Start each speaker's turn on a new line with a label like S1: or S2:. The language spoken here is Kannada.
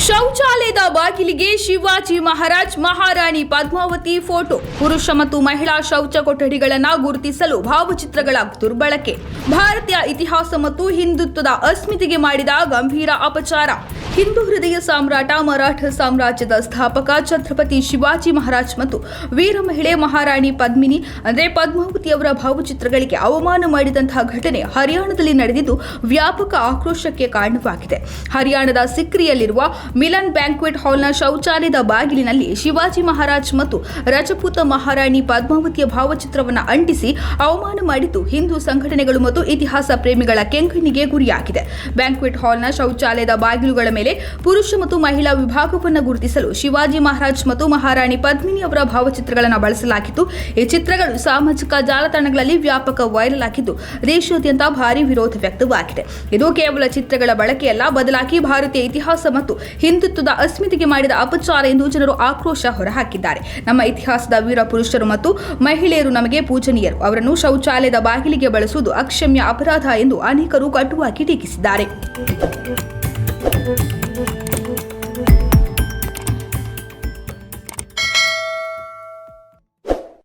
S1: ಶೌಚಾಲಯದ ಬಾಗಿಲಿಗೆ ಶಿವಾಜಿ ಮಹಾರಾಜ್ ಮಹಾರಾಣಿ ಪದ್ಮಾವತಿ ಫೋಟೋ. ಪುರುಷ ಮತ್ತು ಮಹಿಳಾ ಶೌಚ ಕೊಠಡಿಗಳನ್ನು ಗುರುತಿಸಲು ಭಾವಚಿತ್ರಗಳ ದುರ್ಬಳಕೆ. ಭಾರತೀಯ ಇತಿಹಾಸ ಮತ್ತು ಹಿಂದುತ್ವದ ಅಸ್ಮಿತೆಗೆ ಮಾಡಿದ ಗಂಭೀರ ಅಪಚಾರ. ಹಿಂದೂ ಹೃದಯ ಸಾಮ್ರಾಟ, ಮರಾಠ ಸಾಮ್ರಾಜ್ಯದ ಸ್ಥಾಪಕ ಛತ್ರಪತಿ ಶಿವಾಜಿ ಮಹಾರಾಜ್ ಮತ್ತು ವೀರ ಮಹಿಳೆ ಮಹಾರಾಣಿ ಪದ್ಮಿನಿ ಅಂದರೆ ಪದ್ಮಾವತಿ ಅವರ ಭಾವಚಿತ್ರಗಳಿಗೆ ಅವಮಾನ ಮಾಡಿದಂತಹ ಘಟನೆ ಹರಿಯಾಣದಲ್ಲಿ ನಡೆದಿದ್ದು ವ್ಯಾಪಕ ಆಕ್ರೋಶಕ್ಕೆ ಕಾರಣವಾಗಿದೆ. ಹರಿಯಾಣದ ಸಿಕ್ರಿಯಲ್ಲಿರುವ ಮಿಲನ್ ಬ್ಯಾಂಕ್ವೆಟ್ ಹಾಲ್ನ ಶೌಚಾಲಯದ ಬಾಗಿಲಿನಲ್ಲಿ ಶಿವಾಜಿ ಮಹಾರಾಜ್ ಮತ್ತು ರಜಪೂತ ಮಹಾರಾಣಿ ಪದ್ಮಾವತಿಯ ಭಾವಚಿತ್ರವನ್ನು ಅಂಟಿಸಿ ಅವಮಾನ ಮಾಡಿದ್ದು ಹಿಂದೂ ಸಂಘಟನೆಗಳು ಮತ್ತು ಇತಿಹಾಸ ಪ್ರೇಮಿಗಳ ಕೆಂಗಣ್ಣಿಗೆ ಗುರಿಯಾಗಿದೆ. ಬ್ಯಾಂಕ್ವೆಟ್ ಹಾಲ್ನ ಶೌಚಾಲಯದ ಬಾಗಿಲುಗಳ ಮೇಲೆ ಪುರುಷ ಮತ್ತು ಮಹಿಳಾ ವಿಭಾಗವನ್ನು ಗುರುತಿಸಲು ಶಿವಾಜಿ ಮಹಾರಾಜ್ ಮತ್ತು ಮಹಾರಾಣಿ ಪದ್ಮಿನಿ ಅವರ ಭಾವಚಿತ್ರಗಳನ್ನು ಬಳಸಲಾಗಿತ್ತು. ಈ ಚಿತ್ರಗಳು ಸಾಮಾಜಿಕ ಜಾಲತಾಣಗಳಲ್ಲಿ ವ್ಯಾಪಕ ವೈರಲ್ ಆಗಿದ್ದು ದೇಶಾದ್ಯಂತ ಭಾರಿ ವಿರೋಧ ವ್ಯಕ್ತವಾಗಿದೆ. ಇದು ಕೇವಲ ಚಿತ್ರಗಳ ಬಳಕೆಯಲ್ಲ, ಬದಲಾಗಿ ಭಾರತೀಯ ಇತಿಹಾಸ ಮತ್ತು ಹಿಂದುತ್ವದ ಅಸ್ಮಿತೆಗೆ ಮಾಡಿದ ಅಪಚಾರ ಎಂದು ಜನರು ಆಕ್ರೋಶ ಹೊರಹಾಕಿದ್ದಾರೆ. ನಮ್ಮ ಇತಿಹಾಸದ ವೀರ ಪುರುಷರು ಮತ್ತು ಮಹಿಳೆಯರು ನಮಗೆ ಪೂಜನೀಯರು. ಅವರನ್ನು ಶೌಚಾಲಯದ ಬಾಗಿಲಿಗೆ ಬಳಸುವುದು ಅಕ್ಷಮ್ಯ ಅಪರಾಧ ಎಂದು ಅನೇಕರು ಕಟುವಾಗಿ ಟೀಕಿಸಿದ್ದಾರೆ.